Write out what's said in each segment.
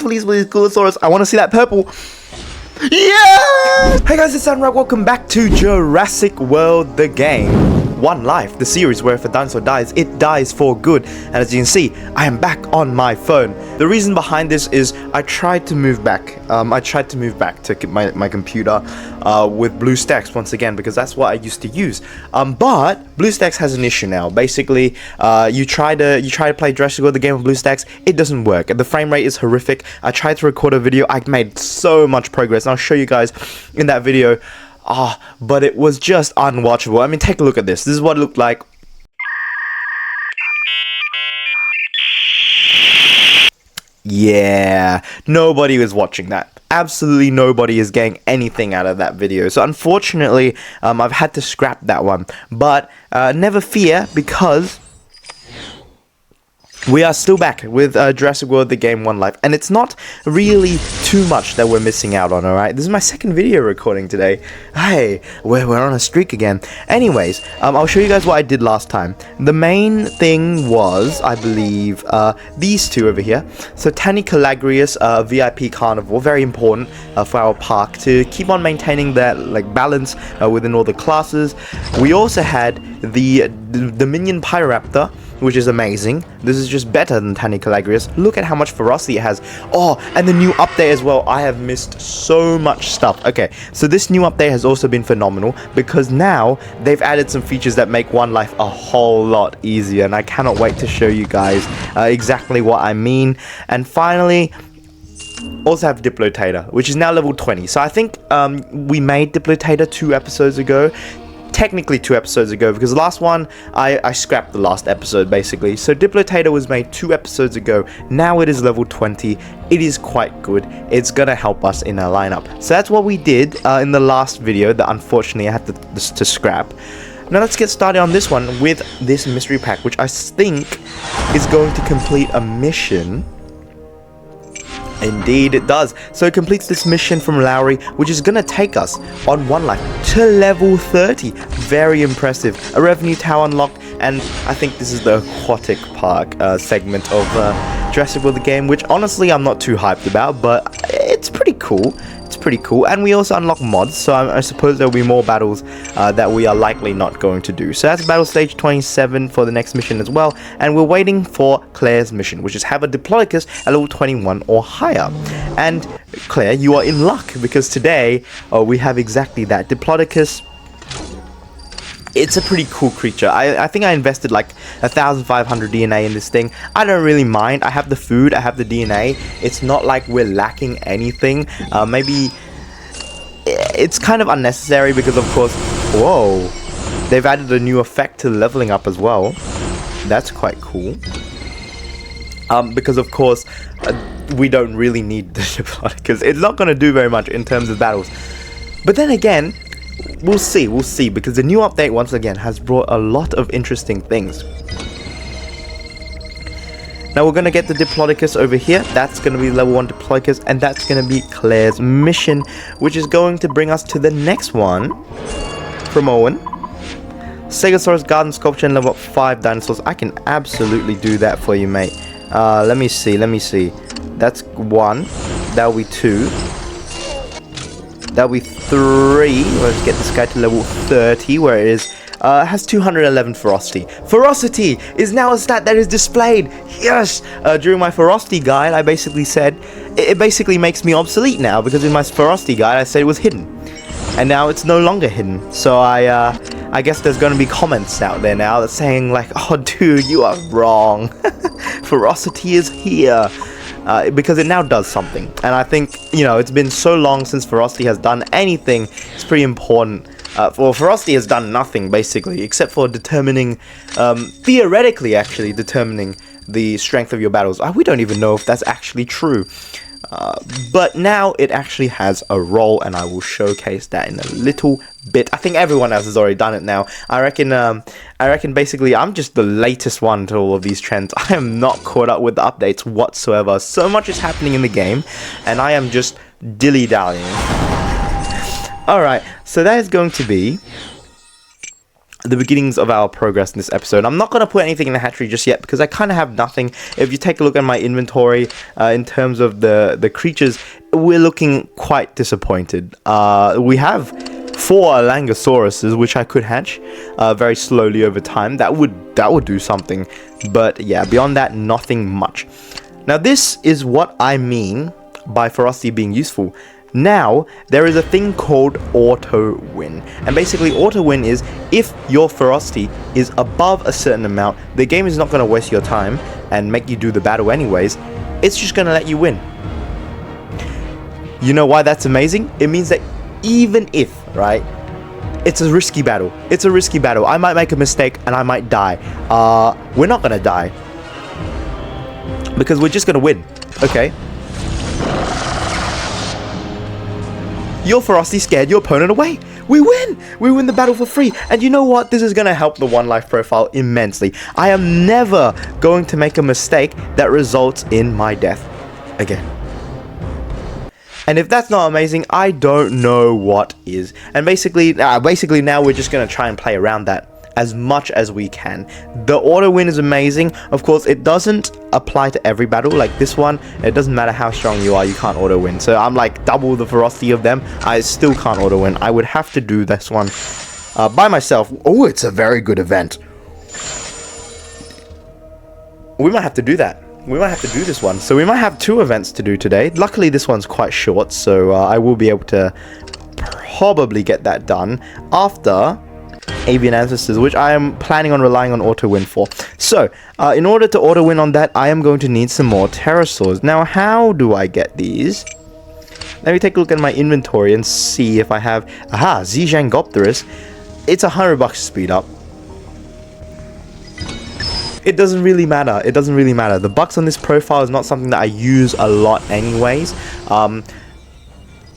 please, KOOLASAURus. I want to see that purple. Yeah! Hey guys, it's Sunrug. Welcome back to Jurassic World, the game. One Life, the series where if a dinosaur dies, it dies for good. And as you can see, I am back on my phone. The reason behind this is I tried to move back. To my computer with BlueStacks once again because that's what I used to use. But BlueStacks has an issue now. Basically, you try to play Jurassic World, the game with BlueStacks, it doesn't work. The frame rate is horrific. I tried to record a video. I made so much progress. And I'll show you guys in that video. But it was just unwatchable. I mean, take a look at this. This is what it looked like. Yeah, nobody was watching that. Absolutely nobody is getting anything out of that video. So unfortunately, I've had to scrap that one. But never fear, because we are still back with Jurassic World, the game One Life, and it's not really too much that we're missing out on, alright? This is my second video recording today. Hey, we're on a streak again. Anyways, I'll show you guys what I did last time. The main thing was, I believe, these two over here. So Tanikalagrius, VIP Carnivore, very important for our park to keep on maintaining that balance within all the classes. We also had the Dominion Pyroraptor, which is amazing. This is just better than Tanikalagrius. Look at how much ferocity it has. Oh, and the new update as well. I have missed so much stuff. Okay, so this new update has also been phenomenal because now they've added some features that make One Life a whole lot easier, and I cannot wait to show you guys exactly what I mean. And finally, also have Diplotator, which is now level 20. So I think we made Diplotator 2 episodes ago. Technically 2 episodes ago, because the last one I scrapped the last episode basically. So Diplotator was made 2 episodes ago. Now it is level 20. It is quite good. It's gonna help us in our lineup. So that's what we did in the last video that unfortunately I had to scrap. Now let's get started on this one with this mystery pack, which I think is going to complete a mission. Indeed it does. So it completes this mission from Lowry, which is going to take us on One Life to level 30. Very impressive. A revenue tower unlocked, and I think this is the aquatic park segment of Jurassic World the game, which honestly I'm not too hyped about, but it's pretty cool. It's pretty cool. And we also unlock mods, so I suppose there'll be more battles that we are likely not going to do. So that's battle stage 27 for the next mission as well, and we're waiting for Claire's mission, which is have a Diplodocus at level 21 or higher. And Claire, you are in luck, because today we have exactly that. Diplodocus, it's a pretty cool creature. I think I invested like 1,500 DNA in this thing. I don't really mind. I have the food, I have the DNA. It's not like we're lacking anything. Maybe it's kind of unnecessary because of course, whoa, they've added a new effect to leveling up as well. That's quite cool. Because of course, we don't really need the Diplodocus. It's not going to do very much in terms of battles. But then again, we'll see, because the new update once again has brought a lot of interesting things. Now we're going to get the Diplodocus over here. That's going to be level 1 Diplodocus, and that's going to be Claire's mission, which is going to bring us to the next one from Owen. Stegosaurus Garden Sculpture and level up 5 dinosaurs. I can absolutely do that for you, mate. Let me see. That's 1. That'll be 2. That'll be 3. Let's get this guy to level 30, where it is. Has 211 ferocity. Ferocity is now a stat that is displayed. Yes! During my ferocity guide, I basically said it basically makes me obsolete now, because in my ferocity guide I said it was hidden, and now it's no longer hidden. So I guess there's going to be comments out there now that's saying like, "Oh, dude, you are wrong. Ferocity is here." Because it now does something, and I think, you know, it's been so long since Ferocity has done anything. It's pretty important. Well, Ferocity has done nothing basically, except for determining, theoretically actually determining the strength of your battles. We don't even know if that's actually true. But now it actually has a role, and I will showcase that in a little bit. I think everyone else has already done it now. I reckon basically I'm just the latest one to all of these trends. I am not caught up with the updates whatsoever. So much is happening in the game, and I am just dilly-dallying. Alright, so that is going to be the beginnings of our progress in this episode. I'm not going to put anything in the hatchery just yet because I kind of have nothing. If you take a look at my inventory in terms of the creatures, we're looking quite disappointed. We have 4 Langosauruses, which I could hatch very slowly over time. That would do something. But yeah, beyond that, nothing much. Now this is what I mean by ferocity being useful. Now, there is a thing called auto win, and basically auto win is if your ferocity is above a certain amount, the game is not going to waste your time and make you do the battle anyways, it's just going to let you win. You know why that's amazing? It means that even if, right, it's a risky battle, I might make a mistake and I might die, we're not going to die, because we're just going to win, okay? Your ferocity scared your opponent away. We win! We win the battle for free. And you know what? This is going to help the 1 life profile immensely. I am never going to make a mistake that results in my death again. And if that's not amazing, I don't know what is. And basically now we're just going to try and play around that as much as we can. The auto win is amazing. Of course, it doesn't apply to every battle. Like this one, it doesn't matter how strong you are, you can't auto win. So I'm like double the ferocity of them, I still can't auto win. I would have to do this one by myself. Oh, it's a very good event. We might have to do that. We might have to do this one. So we might have 2 events to do today. Luckily this one's quite short, so I will be able to probably get that done after Avian Ancestors, which I am planning on relying on auto win for. So in order to auto win on that, I am going to need some more pterosaurs. Now how do I get these? Let me take a look at my inventory and see if I have Zhangopterus. It's $100 speed up. It doesn't really matter. The bucks on this profile is not something that I use a lot anyways.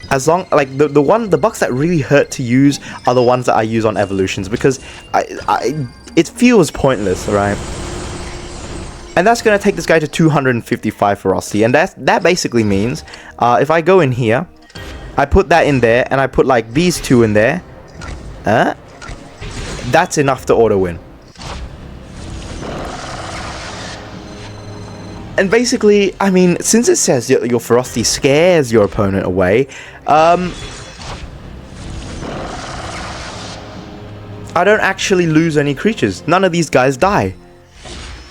As long, like, the bucks that really hurt to use are the ones that I use on evolutions, because it feels pointless, right? And that's going to take this guy to 255 ferocity, and that basically means if I go in here, I put that in there, and I put like these 2 in there, that's enough to auto win. And basically, I mean, since it says your ferocity scares your opponent away, I don't actually lose any creatures. None of these guys die.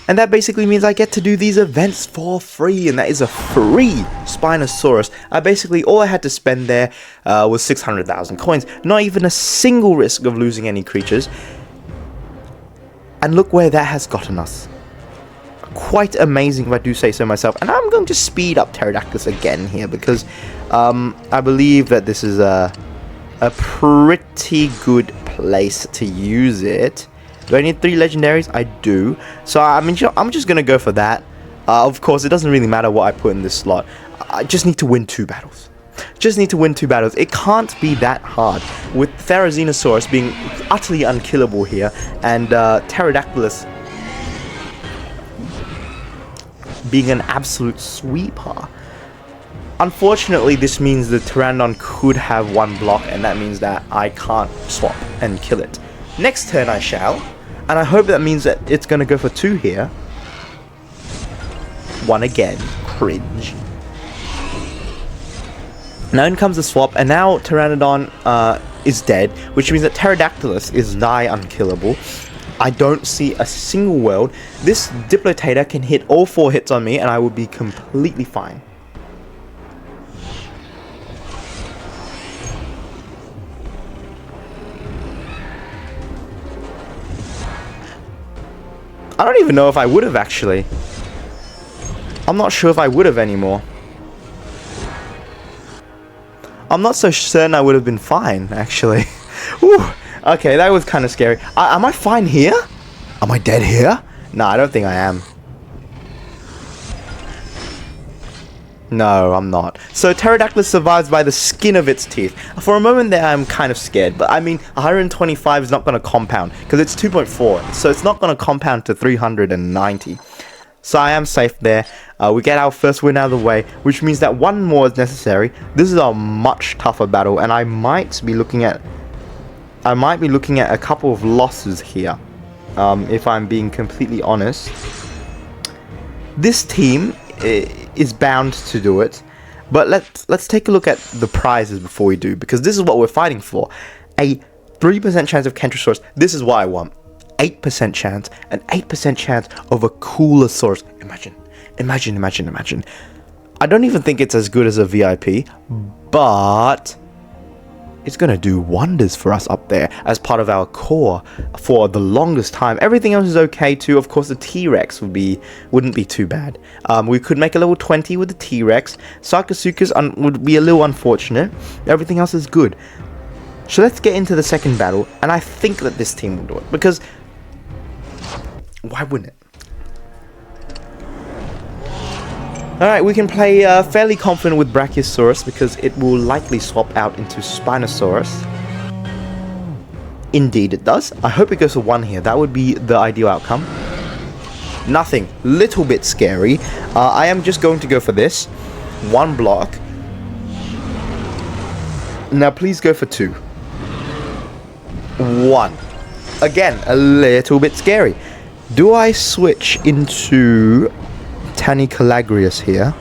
And that basically means I get to do these events for free, and that is a free Spinosaurus. All I had to spend there was 600,000 coins. Not even a single risk of losing any creatures. And look where that has gotten us. Quite amazing if I do say so myself. And I'm going to speed up Pterodactylus again here, because I believe that this is a pretty good place to use it. Do I need 3 legendaries? I do. So I'm just going to go for that. Of course, it doesn't really matter what I put in this slot. I just need to win 2 battles. It can't be that hard. With Therizinosaurus being utterly unkillable here, and Pterodactylus being an absolute sweeper. Unfortunately, this means the Pteranodon could have 1 block, and that means that I can't swap and kill it. Next turn I shall, and I hope that means that it's going to go for 2 here. 1 again. Cringe. Now in comes the swap, and now Pteranodon is dead, which means that Pterodactylus is nigh unkillable. I don't see a single world. This Diplotator can hit all 4 hits on me, and I will be completely fine. I don't even know if I would have, actually. I'm not sure if I would have anymore. I'm not so certain I would have been fine, actually. Whew. Okay, that was kind of scary. Am I fine here? Am I dead here? No, I don't think I am. No, I'm not. So Pterodactylus survives by the skin of its teeth. For a moment there, I'm kind of scared. But I mean, 125 is not going to compound, because it's 2.4. So it's not going to compound to 390. So I am safe there. We get our first win out of the way, which means that 1 more is necessary. This is a much tougher battle, and I might be looking at I might be looking at a couple of losses here, if I'm being completely honest. This team is bound to do it, but let's take a look at the prizes before we do, because this is what we're fighting for. A 3% chance of Kentrosaurus. This is what I want. 8% chance, an 8% chance of a KOOLASAURUS. Imagine. I don't even think it's as good as a VIP, but it's gonna do wonders for us up there as part of our core for the longest time. Everything else is okay too. Of course, the T-Rex wouldn't be too bad. We could make a level 20 with the T-Rex. Sarcosuchus would be a little unfortunate. Everything else is good. So let's get into the second battle, and I think that this team will do it, because why wouldn't it? Alright, we can play fairly confident with Brachiosaurus, because it will likely swap out into Spinosaurus. Indeed it does. I hope it goes for 1 here. That would be the ideal outcome. Nothing. Little bit scary. I am just going to go for this. 1 block. Now please go for 2. 1. Again, a little bit scary. Do I switch into Tanicalagrius here?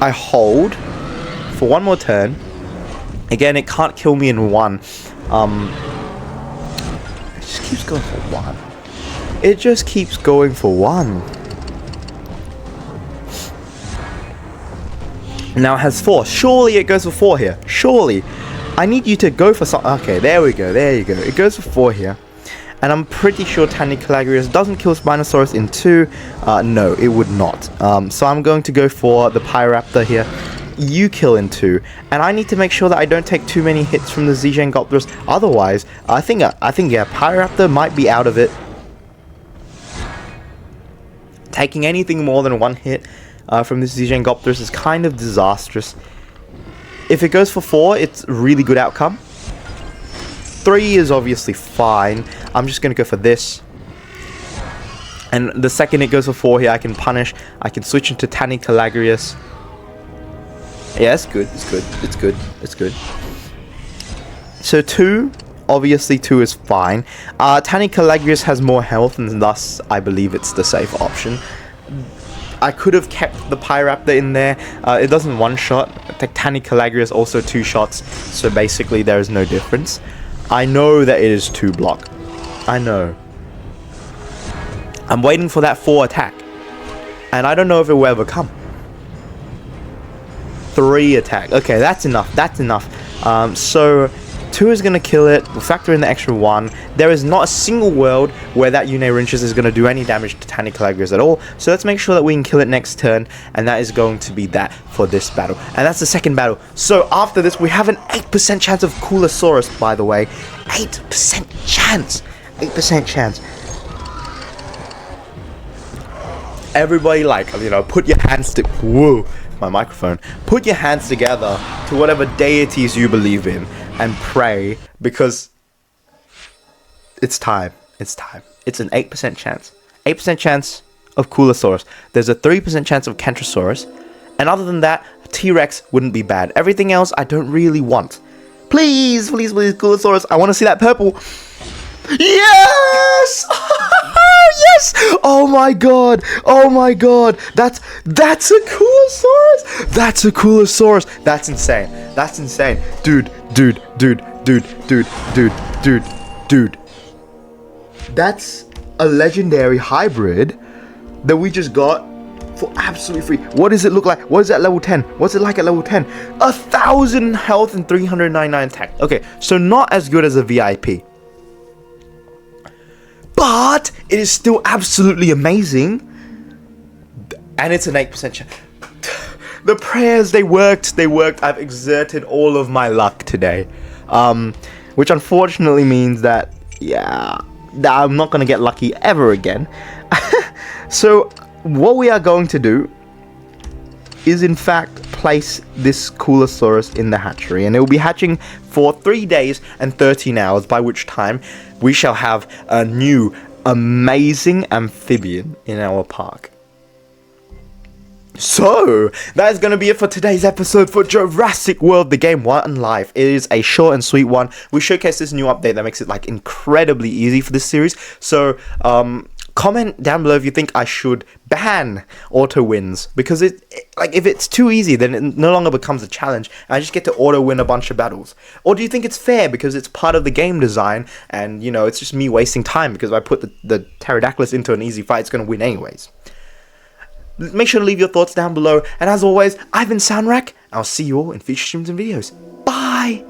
I hold for 1 more turn. Again, it can't kill me in 1. It just keeps going for 1. It just keeps going for 1. Now it has 4. Surely it goes for 4 here. Surely. I need you to go for something. Okay, there we go. There you go. It goes for 4 here. And I'm pretty sure Tanicalagrius doesn't kill Spinosaurus in 2. No, it would not. So I'm going to go for the Pyraptor here. You kill in 2. And I need to make sure that I don't take too many hits from the Zygengopterus. Otherwise, I think yeah, Pyraptor might be out of it. Taking anything more than 1 hit from this Zygengopterus is kind of disastrous. If it goes for 4, it's a really good outcome. 3 is obviously fine. I'm just going to go for this. And the second it goes for 4 here, I can punish. I can switch into Tanicalagrius. Yeah, it's good. It's good. So 2, obviously 2 is fine. Tanicalagrius has more health, and thus I believe it's the safe option. I could have kept the Pyraptor in there. It doesn't one-shot. Tanicalagrius also 2 shots. So basically there is no difference. I know that it is 2 block. I know. I'm waiting for that 4 attack. And I don't know if it will ever come. 3 attack. Okay, that's enough. So 2 is going to kill it. We'll factor in the extra 1. There is not a single world where that Unirhynchus is going to do any damage to Tanicalagrius at all. So let's make sure that we can kill it next turn. And that is going to be that for this battle. And that's the second battle. So after this, we have an 8% chance of KOOLASAURUS, by the way. 8% chance. 8% chance. Everybody, like, you know, put your hands to... Whoa, my microphone. Put your hands together to whatever deities you believe in. And pray, because it's time. It's an 8% chance. 8% chance of KOOLASAURUS. There's a 3% chance of Kentrosaurus. And other than that, T-Rex wouldn't be bad. Everything else I don't really want. Please, KOOLASAURUS. I want to see that purple. Yes! Yes! Oh my god! That's a KOOLASAURUS! That's a KOOLASAURUS! That's insane. Dude. That's a legendary hybrid that we just got for absolutely free. What does it look like? What is that level 10? What's it like at level 10? 1,000 health and 399 attack. Okay, so not as good as a VIP. But it is still absolutely amazing. And it's an 8% chance. The prayers, they worked. I've exerted all of my luck today. Which unfortunately means that, yeah, that I'm not going to get lucky ever again. So what we are going to do is in fact place this KOOLASAURUS in the hatchery, and it will be hatching for 3 days and 13 hours, by which time we shall have a new amazing amphibian in our park. So, that is going to be it for today's episode for Jurassic World, the game One Life. It is a short and sweet one. We showcased this new update that makes it like incredibly easy for this series. So, comment down below if you think I should ban auto wins, because like if it's too easy, then it no longer becomes a challenge and I just get to auto win a bunch of battles. Or do you think it's fair because it's part of the game design and, you know, it's just me wasting time because if I put the Pterodactylus into an easy fight, it's going to win anyways. Make sure to leave your thoughts down below, and as always, I've been Soundrak. I'll see you all in future streams and videos. Bye!